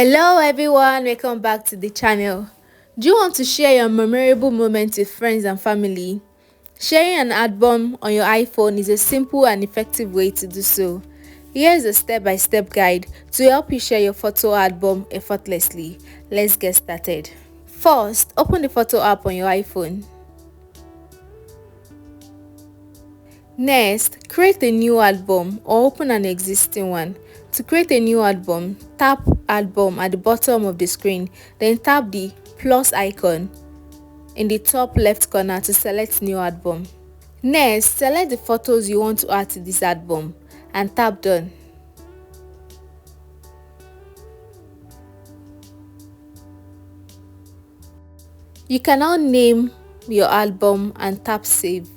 Hello everyone, welcome back to the channel. Do you want to share your memorable moments with friends and family? Sharing an album on your iPhone is a simple and effective way to do so. Here's a step-by-step guide to help you share your photo album effortlessly. Let's get started. First, open the photo app on your iPhone. Next, create a new album or open an existing one. To create a new album, tap Album at the bottom of the screen, then tap the plus icon in the top left corner to select New Album. Next, select the photos you want to add to this album and tap Done. You can now name your album and tap Save.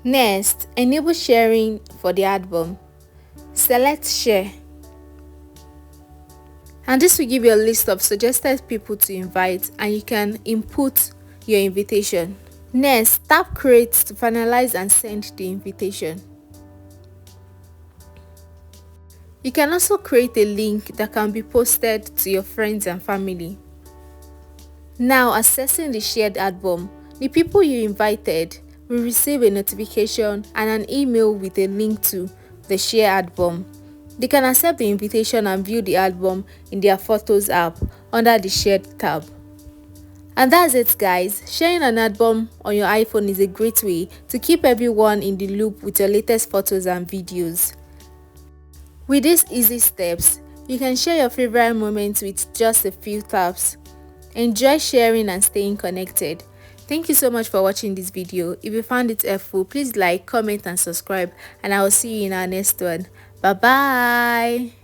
Next, enable sharing for the album. Select Share. And this will give you a list of suggested people to invite, and you can input your invitation. Next, tap Create to finalize and send the invitation. You can also create a link that can be posted to your friends and family. Now, accessing the shared album, the people you invited will receive a notification and an email with a link to the shared album. They can accept the invitation and view the album in their Photos app under the Shared tab. And that's it guys, sharing an album on your iPhone is a great way to keep everyone in the loop with your latest photos and videos. With these easy steps, you can share your favorite moments with just a few taps. Enjoy sharing and staying connected. Thank you so much for watching this video. If you found it helpful, please like, comment and subscribe, and I will see you in our next one. Bye bye.